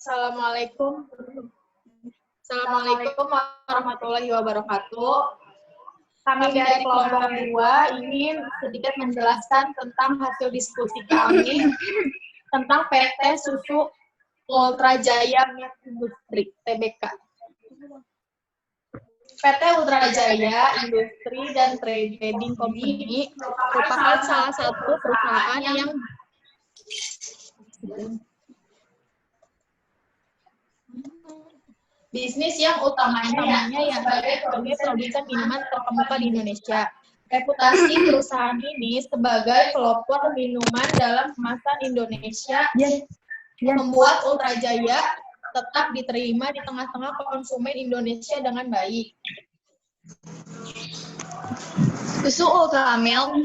Assalamualaikum. Assalamualaikum warahmatullahi wabarakatuh. Kami dari kelompok 2 ingin sedikit menjelaskan tentang hasil diskusi kami tentang PT Susu Ultra Jaya Milk Industri (TBK). PT Ultra Jaya Industri dan Trading Company merupakan salah satu perusahaan yang bisnis yang utamanya yang sebagai produsen minuman terkemuka di Indonesia. Reputasi perusahaan ini sebagai pelopor minuman dalam kemasan Indonesia membuat Ultra Jaya tetap diterima di tengah-tengah konsumen Indonesia dengan baik. Susu Ultra Milk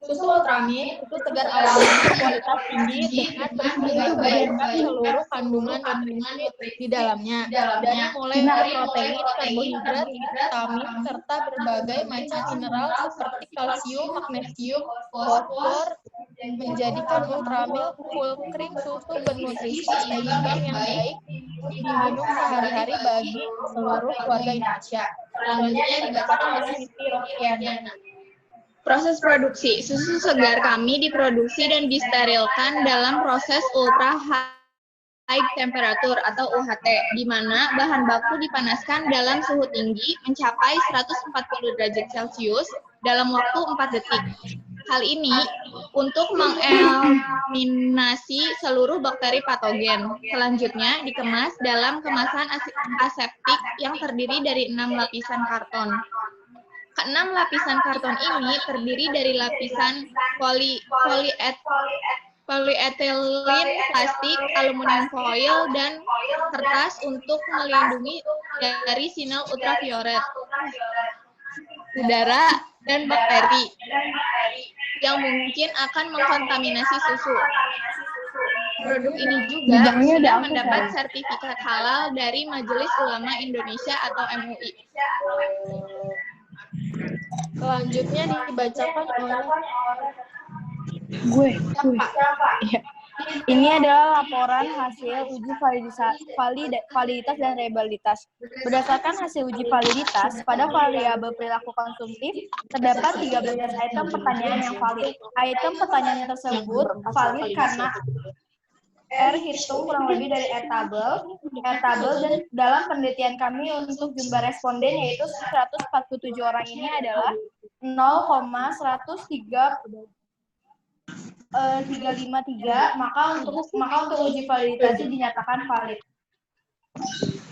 Susu Ultramilk itu segar alami berkualitas tinggi dengan berbagai seluruh kandungan di dalamnya. Dari mulai protein, karbohidrat, vitamin, serta berbagai macam mineral seperti kalsium, magnesium, fosfor, menjadikan Ultramilk full cream susu bernutrisi seimbang yang baik diminum sehari-hari bagi seluruh keluarga Indonesia. Selanjutnya dibacakan oleh Siti Rofiana. Proses produksi. Susu segar kami diproduksi dan disterilkan dalam proses ultra high temperature atau UHT, di mana bahan baku dipanaskan dalam suhu tinggi mencapai 140 derajat Celcius dalam waktu 4 detik. Hal ini untuk mengeliminasi seluruh bakteri patogen. Selanjutnya dikemas dalam kemasan aseptik yang terdiri dari 6 lapisan karton. Keenam lapisan karton ini terdiri dari lapisan polyethylene plastik, aluminium foil, dan kertas untuk melindungi dari sinar ultraviolet, udara, dan bakteri yang mungkin akan mengkontaminasi susu. Produk ini juga sudah mendapat sertifikat halal dari Majelis Ulama Indonesia atau MUI. Selanjutnya dibacakan oleh Ya. Ini adalah laporan hasil uji validitas dan reliabilitas. Berdasarkan hasil uji validitas, pada variabel perilaku konsumtif, terdapat 13 item pertanyaan yang valid. Item pertanyaan tersebut valid karena R hitung kurang lebih dari R tabel, dan dalam penelitian kami untuk jumlah responden yaitu 147 orang ini adalah 0,353, maka untuk uji validasi dinyatakan valid.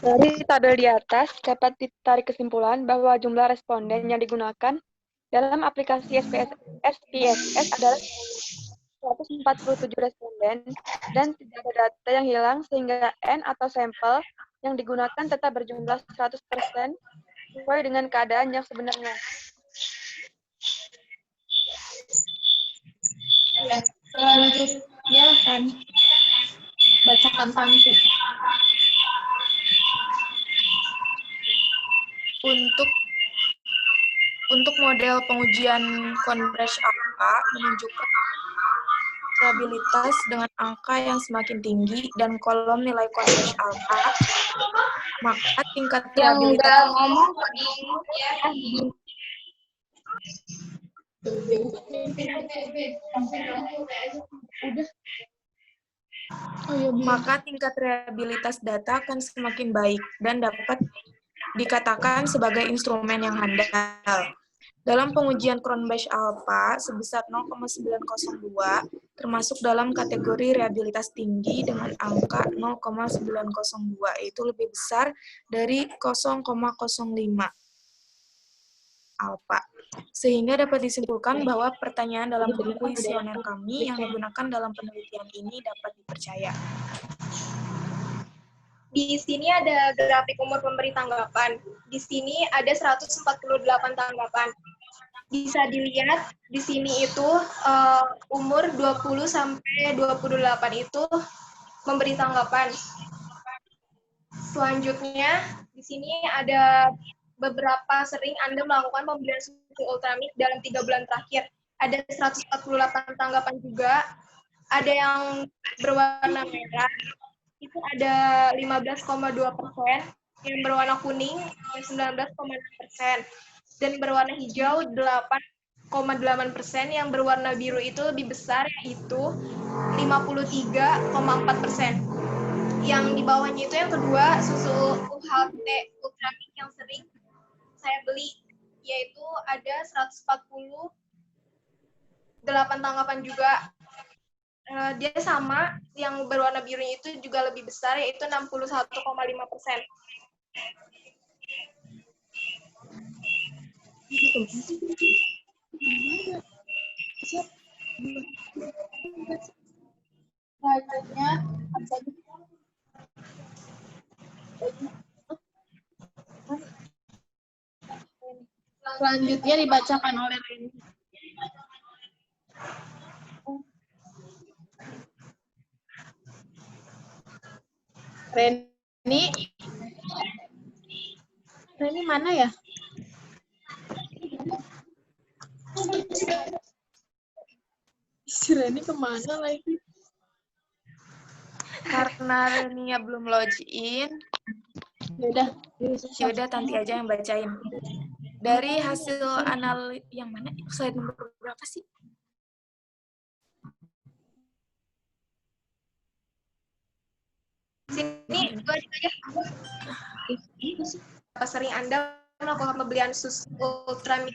Dari tabel di atas dapat ditarik kesimpulan bahwa jumlah responden yang digunakan dalam aplikasi SPSS adalah 147 responden dan tidak ada data yang hilang sehingga N atau sampel yang digunakan tetap berjumlah 100% sesuai dengan keadaan yang sebenarnya. selanjutnya akan bacakan Tanti. Untuk model pengujian Converge alpha menunjukkan stabilitas dengan angka yang semakin tinggi dan kolom nilai Converge alpha, maka tingkat reliabilitas data akan semakin baik dan dapat dikatakan sebagai instrumen yang handal. Dalam pengujian Cronbach alpha sebesar 0,902 termasuk dalam kategori reliabilitas tinggi dengan angka 0,902, yaitu lebih besar dari 0,05 alpha. Sehingga dapat disimpulkan bahwa pertanyaan dalam kuesioner kami yang digunakan dalam penelitian ini dapat dipercaya. Di sini ada grafik umur pemberi tanggapan. Di sini ada 148 tanggapan. Bisa dilihat di sini itu umur 20 sampai 28 itu memberi tanggapan. Selanjutnya di sini ada beberapa sering Anda melakukan pembelian susu Ultramilk dalam 3 bulan terakhir. Ada 148 tanggapan juga. Ada yang berwarna merah, itu ada 15,2%, yang berwarna kuning 19,6%, dan berwarna hijau 8,8%, yang berwarna biru itu lebih besar, yaitu 53,4%. Yang di bawahnya itu yang kedua, susu UHT Ultramilk yang sering saya beli, yaitu ada 148 tanggapan juga. Dia sama, yang berwarna birunya itu juga lebih besar, yaitu 61,5%. Selanjutnya dibacakan oleh Reni. Reni mana ya? Si Reni kemana lagi? Karena Renia belum login, yaudah Tanti aja yang bacain. Dari hasil analisis yang mana? Slide nomor berapa sih? Sini, gue aja. Apa sering Anda melakukan pembelian susu Ultramilk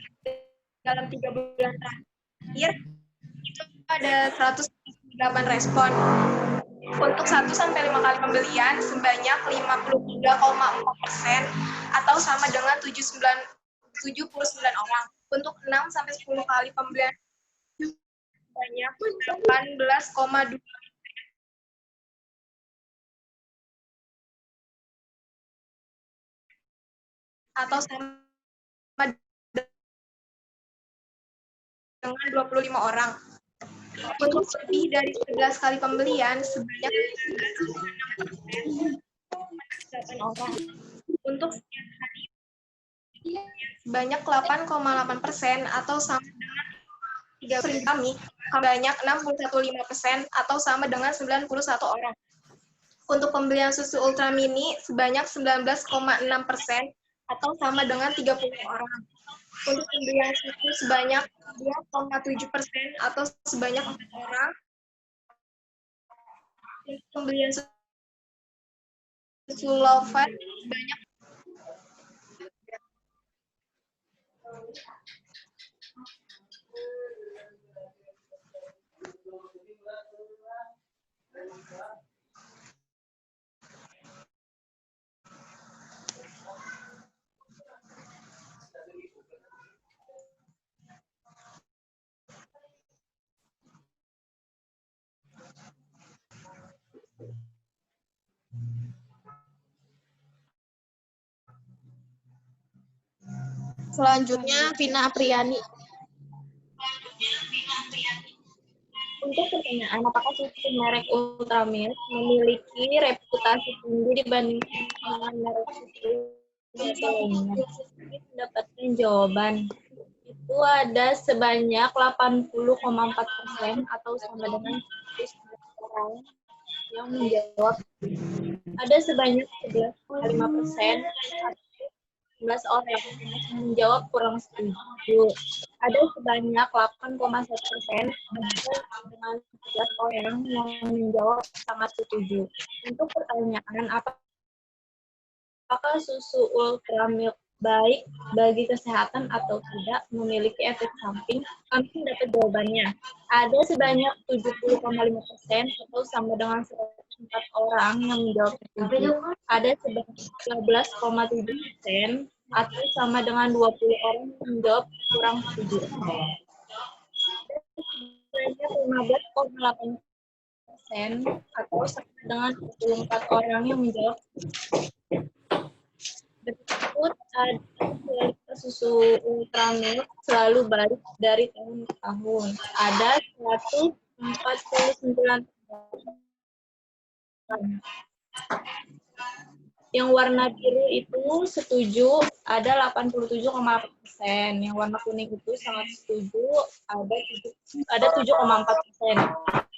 dalam 3 bulan terakhir? Itu ada 108 respon. Untuk 1-5 kali pembelian sebanyak 53,4% atau sama dengan 79 orang. Untuk 6-10 kali pembelian sebanyak 18,2% atau sama dengan 25 orang. Untuk lebih dari 11 kali pembelian sebanyak 8 orang. Untuk setiap hari sebanyak 8,8% atau sama dengan 3 sering kami sebanyak 61,5% atau sama dengan 91 orang. Untuk pembelian susu Ultra Mini sebanyak 19,6% atau sama dengan 30 orang. Untuk pembelian susu sebanyak 2,7% atau sebanyak 4 orang. Untuk pembelian susu low fat sebanyak Selanjutnya Vina Apriani. Untuk pertanyaan, apakah susu merek Ultramilk memiliki reputasi tinggi dibandingkan dengan merek susu lainnya? Mendapatkan jawaban. Itu ada sebanyak 80,4% atau sama dengan 100 orang yang menjawab. Ada sebanyak 11,5% 11 orang yang menjawab kurang setuju. Ada sebanyak 8,1% dengan 11 orang yang menjawab sangat setuju. Untuk pertanyaan, apakah susu Ultramilk baik bagi kesehatan atau tidak, memiliki efek samping? Kami dapat jawabannya. Ada sebanyak 70,5% atau sama dengan 104 orang yang menjawab setuju. Ada sebanyak 13,7% atau sama dengan 20 orang yang menjawab kurang setuju. Sebanyak 15,8% atau sama dengan 24 orang yang menjawab. Berikut ada susu Ultramilk selalu baik dari tahun ke tahun. Ada 149 Yang warna biru itu setuju ada 87,8%. Yang warna kuning itu sangat setuju ada 7,4%.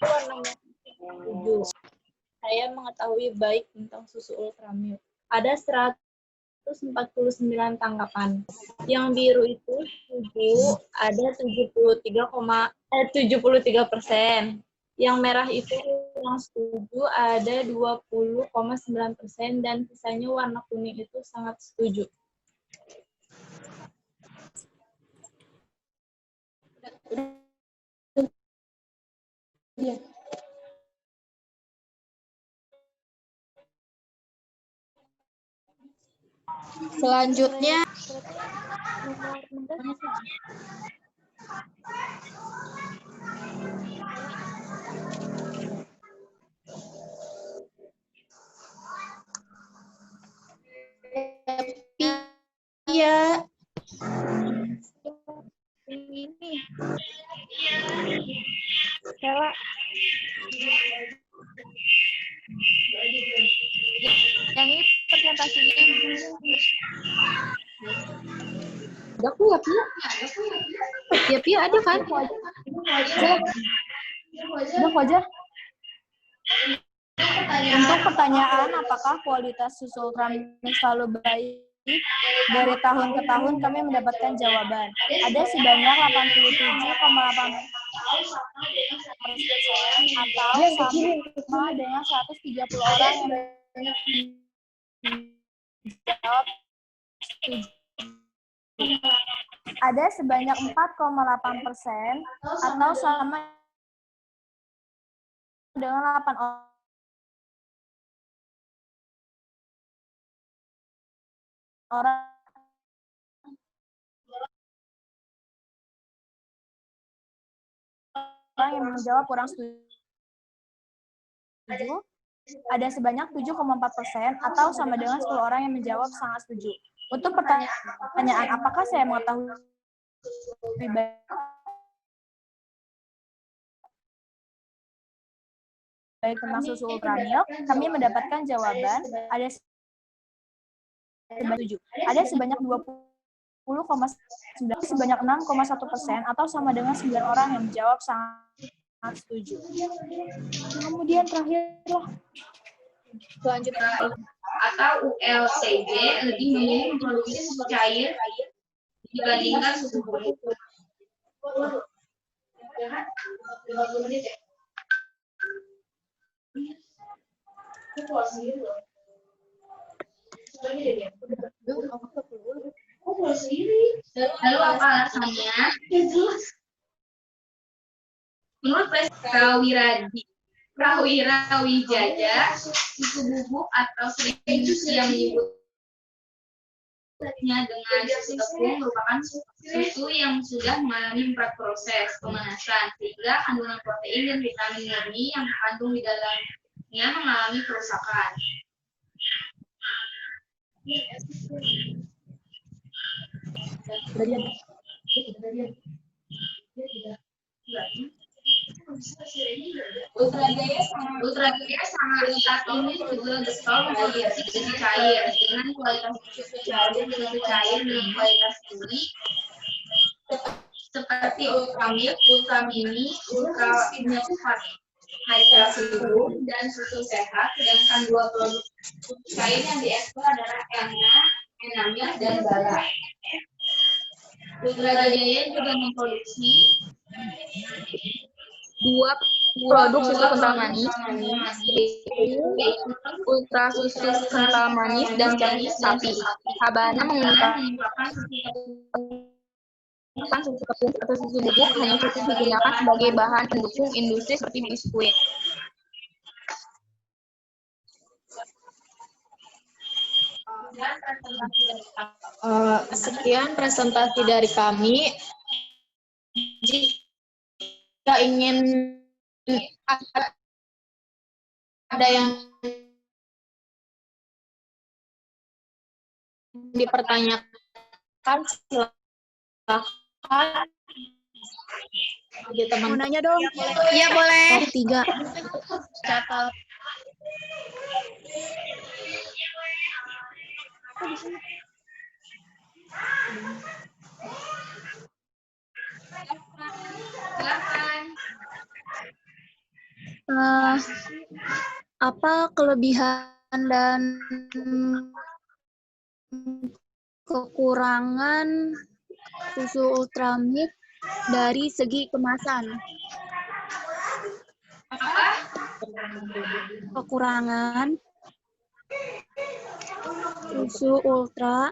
Warnanya setuju. Saya mengetahui baik tentang susu Ultramilk. Ada 149 tanggapan. Yang biru itu setuju ada 73%. Yang merah itu yang setuju ada 20,9% dan sisanya warna kuning itu sangat setuju. Selanjutnya iya. Ini. Stella. Yang ini presentasinya. Ada aku ya, Pia? Ya, Pia ada kan? Udah, Fajar. Untuk pertanyaan, apakah kualitas susu Ultramilk selalu baik? Dari tahun ke tahun kami mendapatkan jawaban. Ada sebanyak 87,8% atau sama dengan 130 orang yang menjawab setuju. Ada sebanyak 4,8% atau sama dengan 8 orang yang menjawab kurang setuju. Ada sebanyak 7,4% atau sama dengan 10 orang yang menjawab sangat setuju. Untuk pertanyaan, apakah saya mengetahui baik tentang susu Ultramilk? Kami mendapatkan jawaban ada sebanyak 20,9, sebanyak 6,1% atau sama dengan 9 orang yang menjawab sangat setuju. Kemudian terakhirlah. Selanjutnya atau ULCG lebih memilih memproduksi susu cair dibandingkan susu bubuk. Lalu apa alasannya? Menurut Prawira Wijaya, susu bubuk atau sering yang menyebutnya dengan susu tepung merupakan susu yang sudah mengalami 4 proses pemanasan, sehingga kandungan protein dan vitamin murni yang terkandung di dalamnya mengalami kerusakan. Ultrajaya sangat saat ini juga getol memproduksi susu cair dengan kualitas susu cair dengan kualitas tinggi seperti Ultramilk, Ultramini, Ultramilk High Class Susu dan susu sehat. Sedangkan dua produk susu cair yang diekspor adalah Enamilk dan Bala. Ultrajaya juga memproduksi dua produk susu kental manis, yaitu Ultra Susu Kental Manis dan Janji Sapi. Habana mengungkapkan susu tepung atau susu bubuk hanya cukup digunakan sebagai bahan pendukung industri seperti biskuit. Sekian presentasi dari kami. Jika ingin ada yang dipertanyakan, silakan. Mau nanya dong? Iya boleh. 3. Catat. Apa kelebihan dan kekurangan susu Ultramilk dari segi kemasan? Kekurangan susu Ultra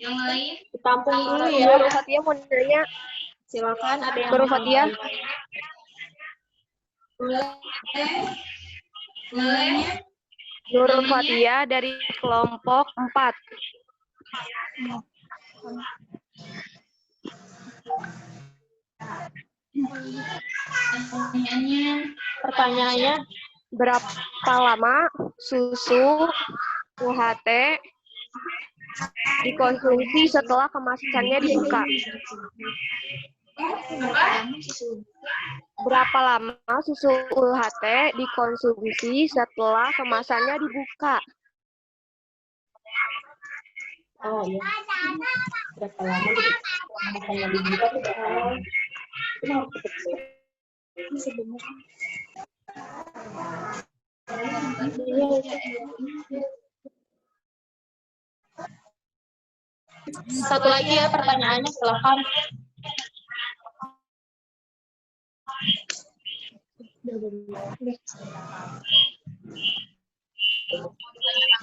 Yang lain ditampung dulu ya. Nurul Fatia mau nanya. Silakan ada yang Nurul Fatia. Nurul Fatia dari kelompok 4. Pertanyaannya Berapa lama susu UHT dikonsumsi setelah kemasannya dibuka? Berapa lama susu UHT dikonsumsi setelah kemasannya dibuka? oh iya. Berapa lama gitu? Makanya dibuka tuh berapa lama? Itu harus kecil. Ini sebenarnya. Satu lagi ya pertanyaannya, silakan.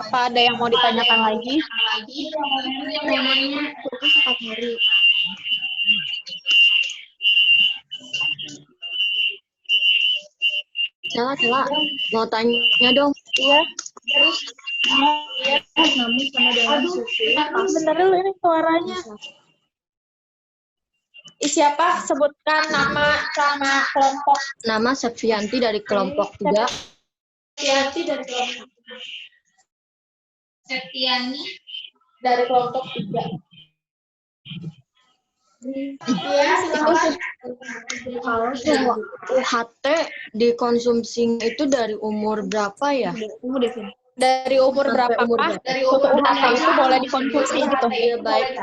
Apa ada yang mau ditanyakan lagi? namanya 4 hari. Salah. Mau tanya dong. Iya. Namun sama dengan susu. Bentar dulu ini suaranya. Siapa? Sebutkan nama sama kelompok. Nama Septianti dari kelompok 3. Septiani dari kelompok. Septiani dari kelompok 3. Iya, silakan. Kalau UHT dikonsumsi itu dari umur berapa ya? Dari umur berapa? Dari umur berapa itu boleh dikonsumsi gitu. Ya, baik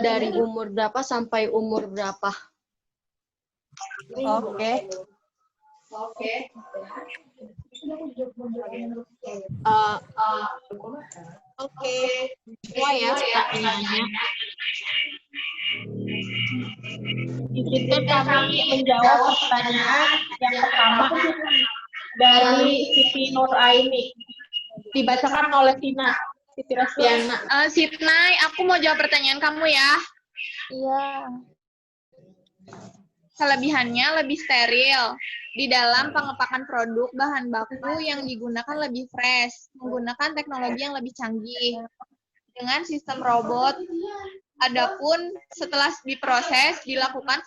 dari umur berapa sampai umur berapa? Oke. Oke. Semua ya pertanyaannya. Di situ kami menjawab pertanyaan yang pertama dari Siti Nur Aini. Dibacakan oleh Siti Rostiana. Sitnai, aku mau jawab pertanyaan kamu ya. Iya. Kelebihannya lebih steril. Di dalam pengepakan produk, bahan baku yang digunakan lebih fresh, menggunakan teknologi yang lebih canggih, dengan sistem robot. Adapun setelah diproses, dilakukan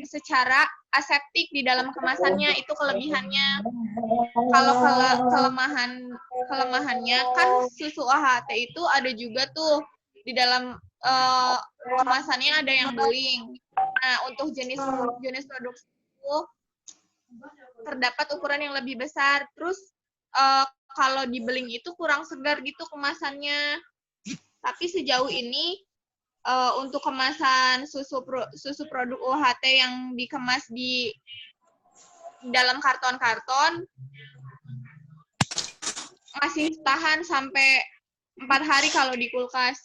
secara aseptik di dalam kemasannya, itu kelebihannya. Kalau kelemahannya, kan susu AHT itu ada juga tuh, di dalam kemasannya ada yang beling. Nah, untuk jenis produk itu terdapat ukuran yang lebih besar. Terus kalau di beling itu kurang segar gitu kemasannya. Tapi sejauh ini untuk kemasan susu produk UHT yang dikemas di dalam karton-karton masih tahan sampai 4 hari kalau di kulkas.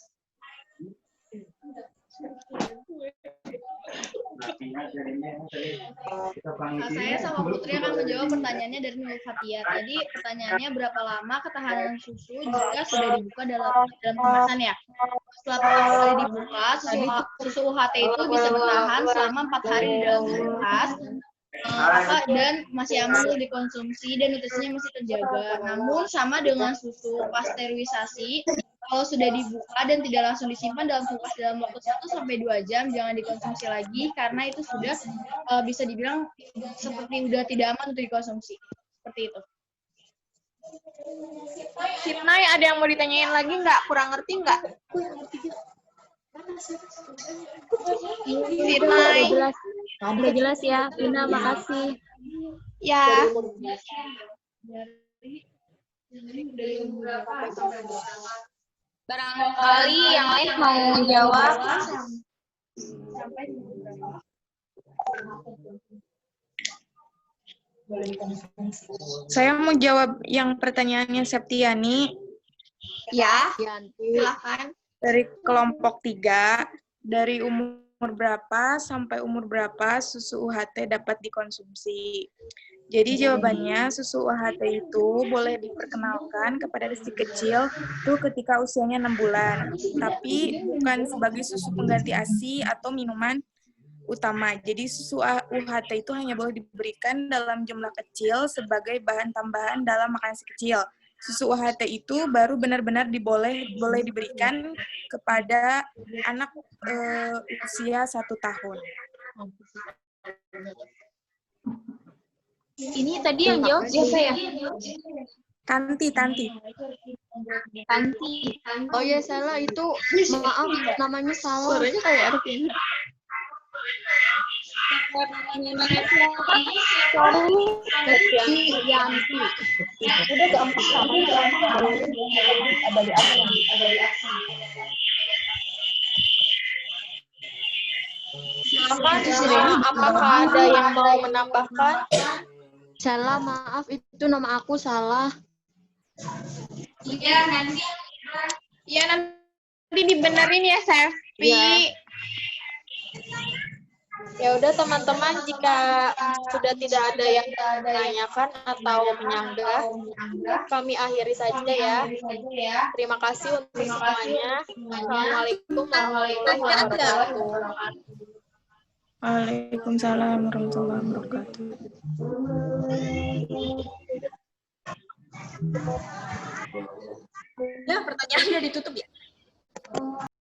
Saya sama Putri akan menjawab pertanyaannya dari Nurul Fatia. Tadi pertanyaannya berapa lama ketahanan susu jika sudah dibuka dalam kemasan ya? Setelah pertama kali dibuka, susu UHT itu bisa bertahan selama 4 hari di dalam kulkas dan masih aman untuk dikonsumsi dan nutrisinya masih terjaga. Namun sama dengan susu pasteurisasi, kalau sudah dibuka dan tidak langsung disimpan dalam kulkas dalam waktu 1-2 jam, jangan dikonsumsi lagi karena itu sudah bisa dibilang seperti sudah tidak aman untuk dikonsumsi. Seperti itu. Sitnai, ada yang mau ditanyain lagi nggak? Kurang ngerti nggak? Firman. Udah jelas ya. Vina, makasih. Ya. Barangkali yang lain mau jawab. Saya mau jawab yang pertanyaannya Septiani Ya, silakan. dari kelompok 3, dari umur berapa sampai umur berapa susu UHT dapat dikonsumsi. Jadi jawabannya susu UHT itu boleh diperkenalkan kepada si kecil itu ketika usianya 6 bulan. Tapi bukan sebagai susu pengganti ASI atau minuman utama. Jadi susu UHT itu hanya boleh diberikan dalam jumlah kecil sebagai bahan tambahan dalam makanan si kecil. Susu UHT itu baru benar-benar boleh diberikan kepada anak usia 1 tahun. Ini tadi yang jawab siapa ya? Tanti. Oh ya, salah itu. Maaf, namanya salah. Suaranya kayak Arvina. Yanti. Udah gampang sama. Ada di apa? Silakan, apakah ada yang mau menambahkan? Salah, maaf. Itu nama aku salah. Iya, nanti dibenerin ya, Sevi. Iya. Ya udah teman-teman, jika sudah tidak ada yang menanyakan atau menyanggah, kami akhiri saja ya. Terima kasih untuk semuanya. Assalamualaikum warahmatullahi wabarakatuh. Waalaikumsalam warahmatullahi wabarakatuh. Ya, pertanyaannya ditutup ya.